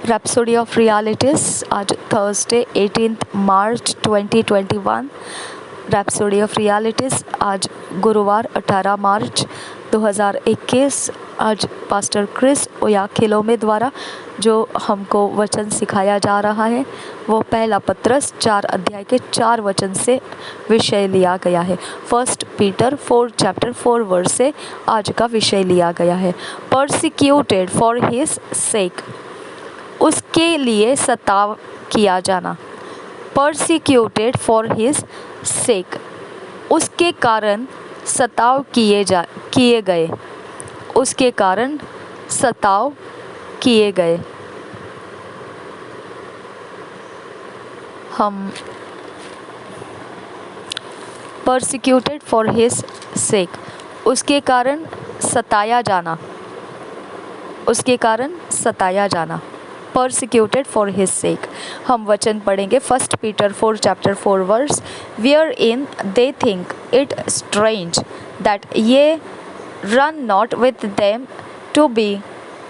Rhapsody of realities आज Thursday 18 March 2021। Rhapsody of realities आज गुरुवार 18 मार्च 2021। आज पास्टर क्रिस ओयाखिलोमे द्वारा जो हमको वचन सिखाया जा रहा है वो पहला पत्रस 4 अध्याय के 4 वचन से विषय लिया गया है। फर्स्ट पीटर 4 चैप्टर 4 वर्स से आज का विषय लिया गया है। परसिक्यूटेड फॉर हिज सेक, उसके लिए सताव किया जाना। परसिक्यूटेड फॉर हिज सेक, उसके कारण सताव किए गए, उसके कारण सताव किए गए। हम परसिक्यूटेड फॉर हिज सेक, उसके कारण सताया जाना, उसके कारण सताया जाना। Persecuted for his sake. हम वचन पढ़ेंगे first Peter 4 chapter 4 verse. Wherein they think it strange that ye run not with them to be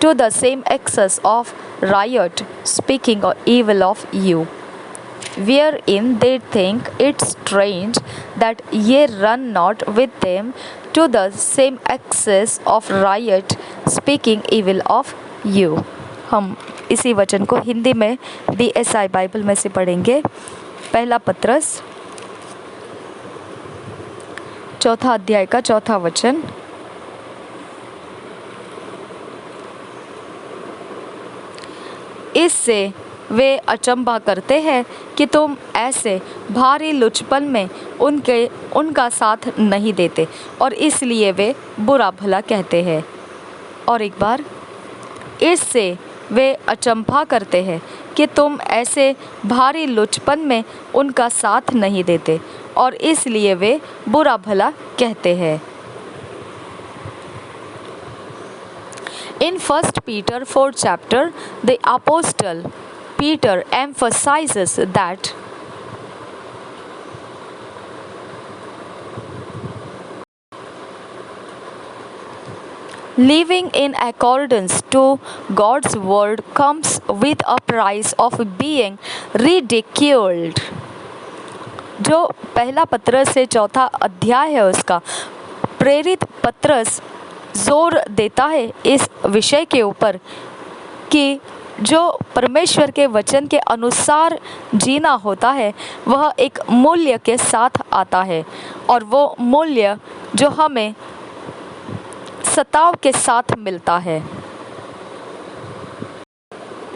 to the same excess of riot, speaking evil of you. Wherein they think it strange that ye run not with them to the same excess of riot, speaking evil of you. हम इसी वचन को हिंदी में DSI Bible में से पढ़ेंगे। पहला पत्रस 4 अध्याय का 4 वचन। इससे वे अचंभा करते हैं कि तुम ऐसे भारी लुचपन में उनका साथ नहीं देते और इसलिए वे बुरा भला कहते हैं। और एक बार, इससे वे अचंभा करते हैं कि तुम ऐसे भारी लुचपन में उनका साथ नहीं देते और इसलिए वे बुरा भला कहते हैं। In 1 Peter 4 chapter, the apostle Peter emphasizes that living in accordance to God's word comes with a price of being ridiculed। जो पहला पत्रस से 4 अध्याय है उसका प्रेरित पत्रस जोर देता है इस विषय के ऊपर कि जो परमेश्वर के वचन के अनुसार जीना होता है वह एक मूल्य के साथ आता है और वो मूल्य जो हमें सताव के साथ मिलता है।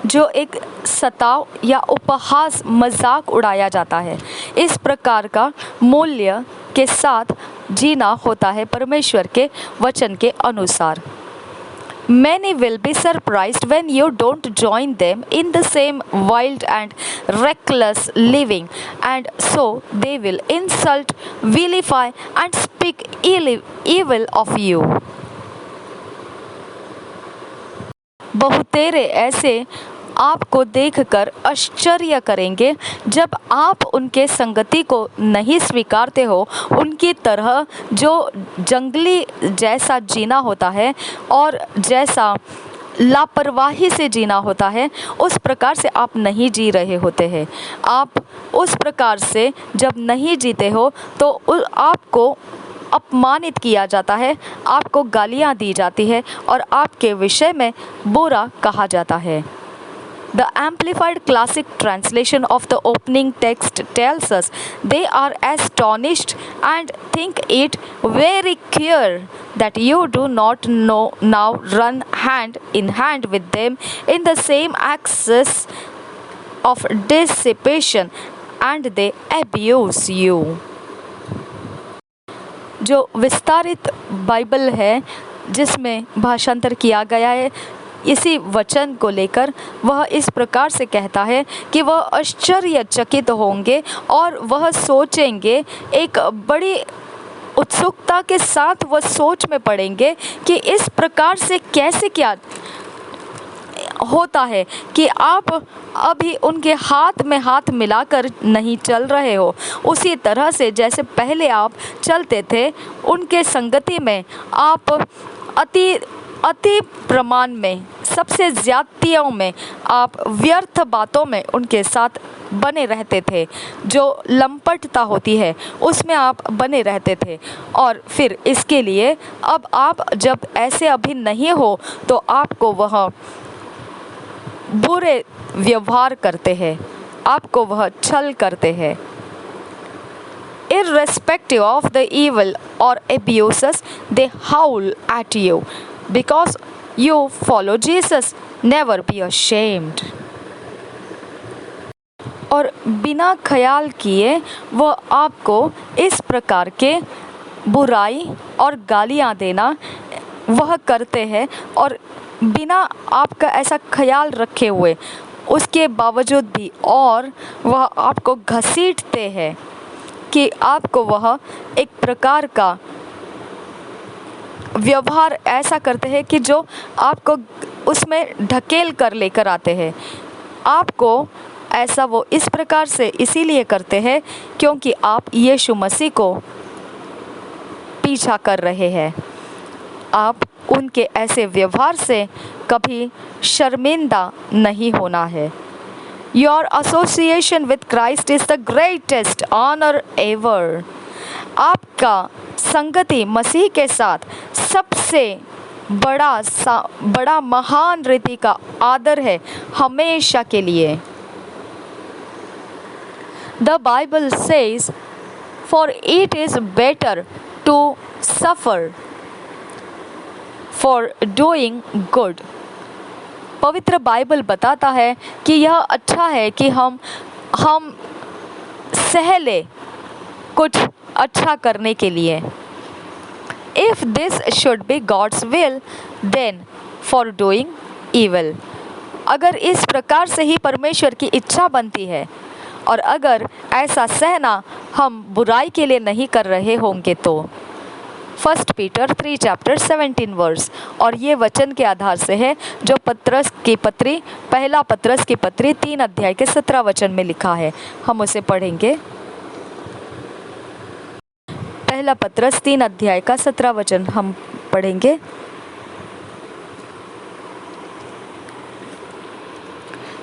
जो एक सताव या उपहास मजाक उड़ाया जाता है, इस प्रकार का मूल्य के साथ जीना होता है परमेश्वर के वचन के अनुसार। Many will be surprised when you don't join them in the same wild and reckless living, and so they will insult, vilify, and speak evil of you. बहुतेरे ऐसे आपको देखकर आश्चर्य करेंगे जब आप उनके संगति को नहीं स्वीकारते हो। उनकी तरह जो जंगली जैसा जीना होता है और जैसा लापरवाही से जीना होता है उस प्रकार से आप नहीं जी रहे होते हैं। आप उस प्रकार से जब नहीं जीते हो तो आपको अपमानित किया जाता है, आपको गालियाँ दी जाती है और आपके विषय में बुरा कहा जाता है। The Amplified Classic translation of the opening text tells us they are astonished and think it very queer that you do not now run hand in hand with them in the same excess of dissipation, and they abuse you। जो विस्तारित Bible है जिसमें भाषांतर किया गया है इसी वचन को लेकर वह इस प्रकार से कहता है कि वह आश्चर्यचकित होंगे और वह सोचेंगे, एक बड़ी उत्सुकता के साथ वह सोच में पड़ेंगे कि इस प्रकार से कैसे क्या होता है कि आप अभी उनके हाथ में हाथ मिलाकर नहीं चल रहे हो। उसी तरह से जैसे पहले आप चलते थे उनके संगति में आप अति अति प्रमाण में, सबसे ज्यादतियों में आप व्यर्थ बातों में उनके साथ बने रहते थे। जो लंपटता होती है उसमें आप बने रहते थे। और फिर इसके लिए अब आप जब ऐसे अभी नहीं हो तो आपको वह बुरे व्यवहार करते हैं, आपको वह छल करते हैं। Irrespective of the evil or abuses they howl at you because you follow Jesus. Never be ashamed. और बिना ख्याल किए वह आपको इस प्रकार के बुराई और गालियाँ देना वह करते हैं, और बिना आपका ऐसा ख्याल रखे हुए उसके बावजूद भी, और वह आपको घसीटते हैं कि आपको वह एक प्रकार का व्यवहार ऐसा करते हैं कि जो आपको उसमें ढकेल कर लेकर आते हैं। आपको ऐसा वो इस प्रकार से इसीलिए करते हैं क्योंकि आप यीशु मसीह को पीछा कर रहे हैं। आप उनके ऐसे व्यवहार से कभी शर्मिंदा नहीं होना है। Your association with Christ is the greatest honor ever. आपका संगति मसीह के साथ सबसे बड़ा महान रीति का आदर है हमेशा के लिए। The Bible says, for it is better to suffer for doing good. पवित्र बाइबल बताता है कि यह अच्छा है कि हम सह ले कुछ अच्छा करने के लिए। If this should be God's will, then for doing evil. अगर इस प्रकार से ही परमेश्वर की इच्छा बनती है, और अगर ऐसा सहना हम बुराई के लिए नहीं कर रहे होंगे तो। 1 पीटर 3 चैप्टर 17 वर्स। और ये वचन के आधार से है जो पहला पत्रस की पत्री 3 अध्याय के 17 वचन में लिखा है। हम उसे पढ़ेंगे। पहला पत्रस 3 अध्याय का 17 वचन हम पढ़ेंगे।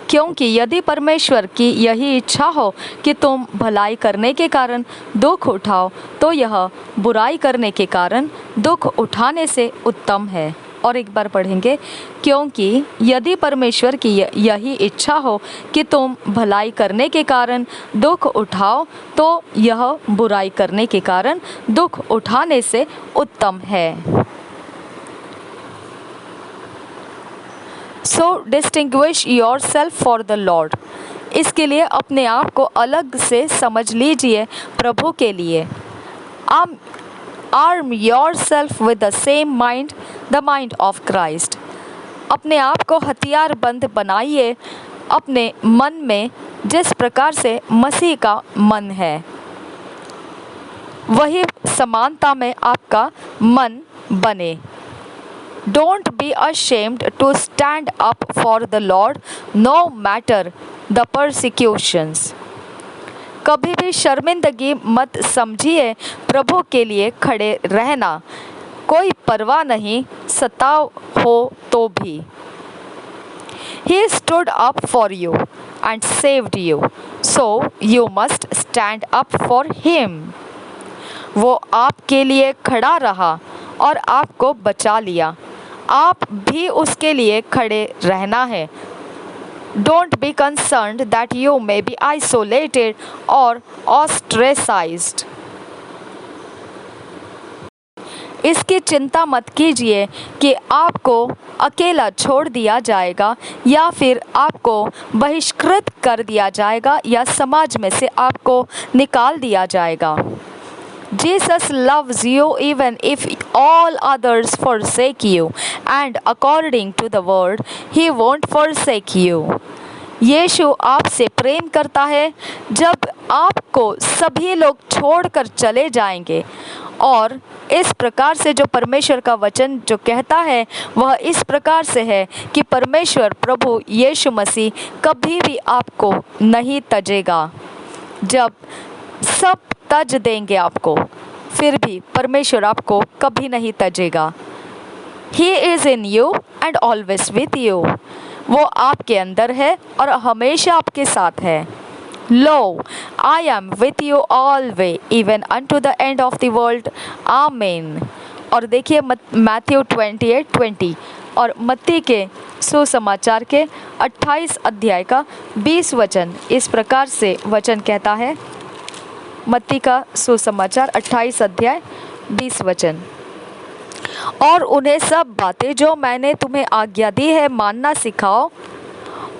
क्योंकि यदि परमेश्वर की यही इच्छा हो कि तुम भलाई करने के कारण दुख उठाओ, तो यह बुराई करने के कारण दुख उठाने से उत्तम है। और एक बार पढ़ेंगे। क्योंकि यदि परमेश्वर की यही इच्छा हो कि तुम भलाई करने के कारण दुख उठाओ, तो यह बुराई करने के कारण दुख उठाने से उत्तम है। So distinguish yourself for the Lord. इसके लिए अपने आप को अलग से समझ लीजिए प्रभु के लिए। Arm yourself with the same mind, the mind of Christ. अपने आप को हथियारबंद बनाइए अपने मन में जिस प्रकार से मसीह का मन है, वही समानता में आपका मन बने। Don't be ashamed to stand up for the Lord, no matter the persecutions. कभी भी शर्मिंदगी मत समझिए प्रभु के लिए खड़े रहना, कोई परवाह नहीं सताव हो तो भी। He stood up for you and saved you, so you must stand up for him. वो आपके लिए खड़ा रहा और आपको बचा लिया, आप भी उसके लिए खड़े रहना है। Don't be concerned that you may be isolated or ostracized. इसकी चिंता मत कीजिए कि आपको अकेला छोड़ दिया जाएगा या फिर आपको बहिष्कृत कर दिया जाएगा या समाज में से आपको निकाल दिया जाएगा। Jesus loves you even if all others forsake you, and according to the word, he won't forsake you. यीशु आपसे प्रेम करता है जब आपको सभी लोग छोड़कर चले जाएंगे। और इस प्रकार से जो परमेश्वर का वचन जो कहता है वह इस प्रकार से है कि परमेश्वर प्रभु यीशु मसीह कभी भी आपको नहीं तजेगा। जब सब तज देंगे आपको, फिर भी परमेश्वर आपको कभी नहीं तजेगा। He is in you and always with you. वो आपके अंदर है और हमेशा आपके साथ है। Lo, I am with you alway even unto the end of the world, आमीन। और देखिए मैथ्यू 28:20 और मत्ती के सुसमाचार के 28 अध्याय का 20 वचन इस प्रकार से वचन कहता है। मत्ती का सुसमाचार 28 अध्याय 20 वचन। और उन्हें सब बातें जो मैंने तुम्हें आज्ञा दी है मानना सिखाओ,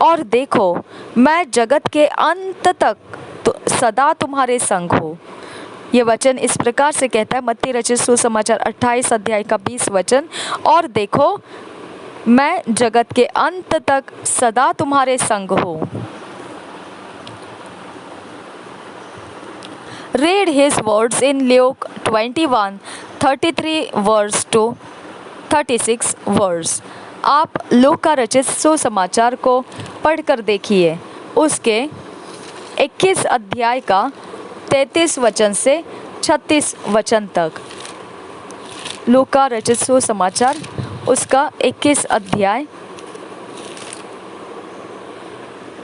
और देखो मैं जगत के अंत तक सदा तुम्हारे संग हूँ। ये वचन इस प्रकार से कहता है, मत्ती रचित सुसमाचार 28 अध्याय का 20 वचन। और देखो मैं जगत के अंत तक सदा तुम्हारे संग हूँ। Read his words in Luke 21:33 verse to 36 verse। आप लूका रचित सुसमाचार को पढ़कर देखिए, उसके 21 अध्याय का 33 वचन से 36 वचन तक। लूका रचित सुसमाचार उसका 21 अध्याय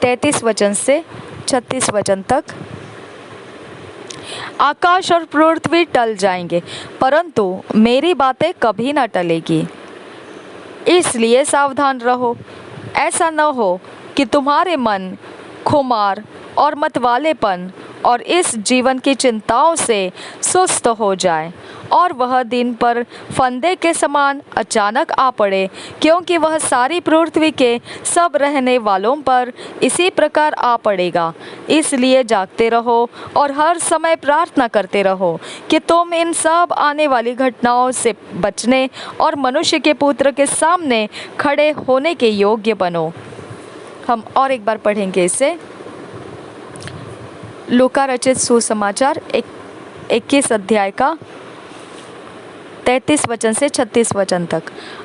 33 वचन से 36 वचन तक। आकाश और पृथ्वी टल जाएंगे, परंतु मेरी बातें कभी न टलेगी। इसलिए सावधान रहो, ऐसा न हो कि तुम्हारे मन खुमार और मतवालेपन और इस जीवन की चिंताओं से सुस्त हो जाए, और वह दिन पर फंदे के समान अचानक आ पड़े, क्योंकि वह सारी पृथ्वी के सब रहने वालों पर इसी प्रकार आ पड़ेगा। इसलिए जागते रहो और हर समय प्रार्थना करते रहो कि तुम इन सब आने वाली घटनाओं से बचने और मनुष्य के पुत्र के सामने खड़े होने के योग्य बनो। हम और एक बार पढ़ेंगे इसे। लूका रचित सुसमाचार 21 अध्याय का 33 वचन से 36 वचन तक।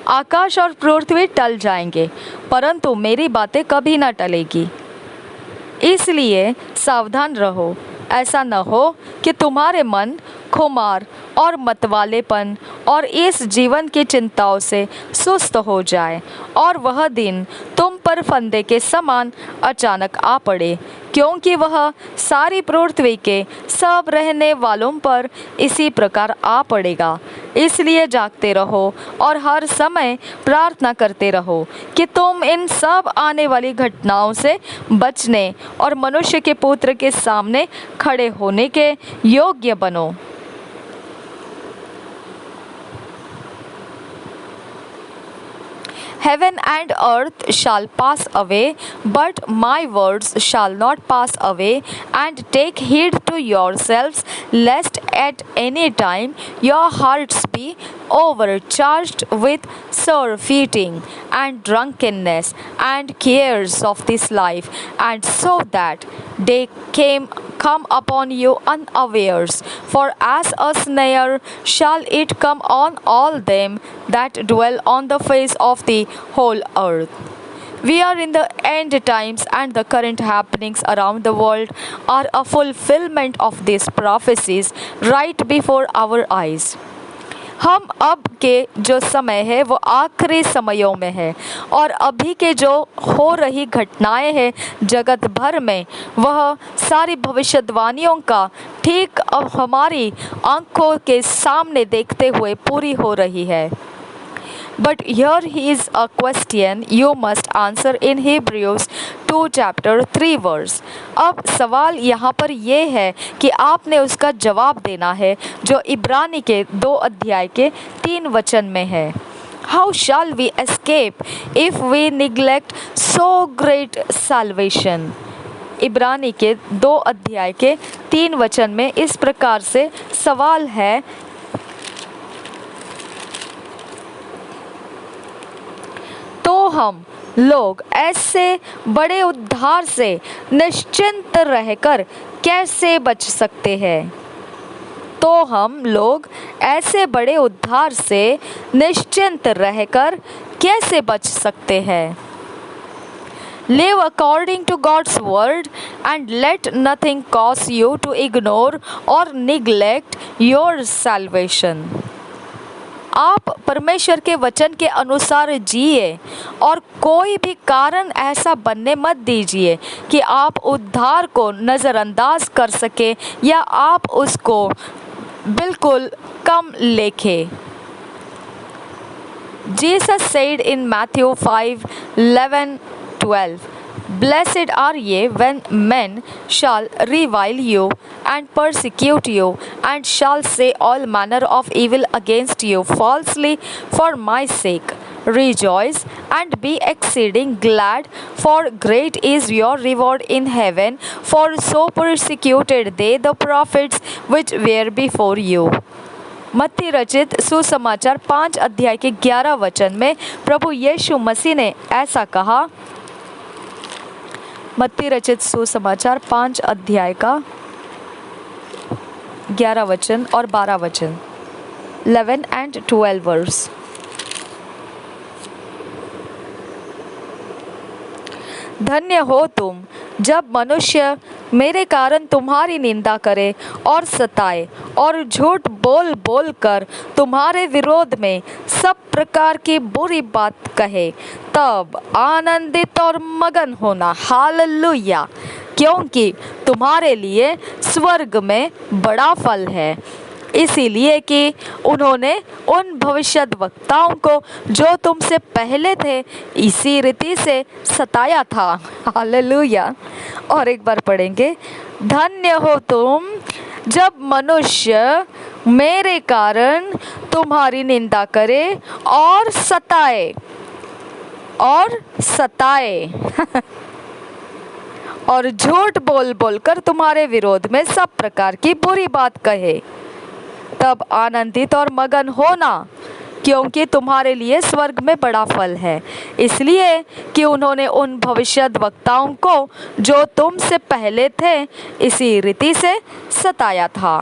आकाश और पृथ्वी टल जाएंगे, परंतु मेरी बातें कभी न टलेगी। इसलिए सावधान रहो, ऐसा न हो कि तुम्हारे मन खुमार और मतवालेपन और इस जीवन की चिंताओं से सुस्त हो जाए, और वह दिन तुम पर फंदे के समान अचानक आ पड़े, क्योंकि वह सारी पृथ्वी के सब रहने वालों पर इसी प्रकार आ पड़ेगा। इसलिए जागते रहो और हर समय प्रार्थना करते रहो कि तुम इन सब आने वाली घटनाओं से बचने और मनुष्य के पुत्र के सामने खड़े होने के योग्य बनो। Heaven and earth shall pass away, but my words shall not pass away. And take heed to yourselves, lest at any time your hearts be overcharged with surfeiting and drunkenness and cares of this life, and so that day come upon you unawares. For as a snare shall it come on all them that dwell on the face of the whole earth. We are in the end times, and the current happenings around the world are a fulfillment of these prophecies right before our eyes. हम अब के जो समय है वो आखिरी समयों में है, और अभी के जो हो रही घटनाएं हैं जगत भर में, वह सारी भविष्यवाणियों का ठीक अब हमारी आंखों के सामने देखते हुए पूरी हो रही है। But here is a question you must answer in Hebrews 2:3 verse। अब सवाल यहाँ पर ये है कि आपने उसका जवाब देना है जो इब्रानी के 2 अध्याय के 3 वचन में है। How shall we escape if we neglect so great salvation? इब्रानी के 2 अध्याय के 3 वचन में इस प्रकार से सवाल है, तो हम लोग ऐसे बड़े उद्धार से निश्चिंत रहकर कैसे बच सकते हैं? तो हम लोग ऐसे बड़े उद्धार से निश्चिंत रहकर कैसे बच सकते हैं? Live according to God's word and let nothing cause you to ignore or neglect your salvation। आप परमेश्वर के वचन के अनुसार जिए और कोई भी कारण ऐसा बनने मत दीजिए कि आप उद्धार को नज़रअंदाज कर सके या आप उसको बिल्कुल कम लेखें। Jesus said in Matthew 5:11-12, Blessed are ye when men shall revile you and persecute you, and shall say all manner of evil against you falsely for my sake. Rejoice and be exceeding glad, for great is your reward in heaven, for so persecuted they the prophets which were before you. मत्ती रचित सुसमाचार 5 अध्याय के 11 वचन में प्रभु यीशु मसीह ने ऐसा कहा। मत्ती रचित सुसमाचार 5 अध्याय का 11 वचन और 12 वचन, 11 and 12 वर्स। धन्य हो तुम जब मनुष्य मेरे कारण तुम्हारी निंदा करे और सताए और झूठ बोल बोल कर तुम्हारे विरोध में सब प्रकार की बुरी बात कहे, तब आनंदित और मगन होना। हालेलुया! क्योंकि तुम्हारे लिए स्वर्ग में बड़ा फल है, इसीलिए कि उन्होंने उन भविष्यद्वक्ताओं को जो तुमसे पहले थे इसी रीति से सताया था। हालेलुया! और एक बार पढ़ेंगे, धन्य हो तुम जब मनुष्य मेरे कारण तुम्हारी निंदा करे और सताए और झूठ बोल बोल कर तुम्हारे विरोध में सब प्रकार की बुरी बात कहे, तब आनंदित और मगन होना, क्योंकि तुम्हारे लिए स्वर्ग में बड़ा फल है, इसलिए कि उन्होंने उन भविष्यद्वक्ताओं को जो तुमसे पहले थे इसी रीति से सताया था।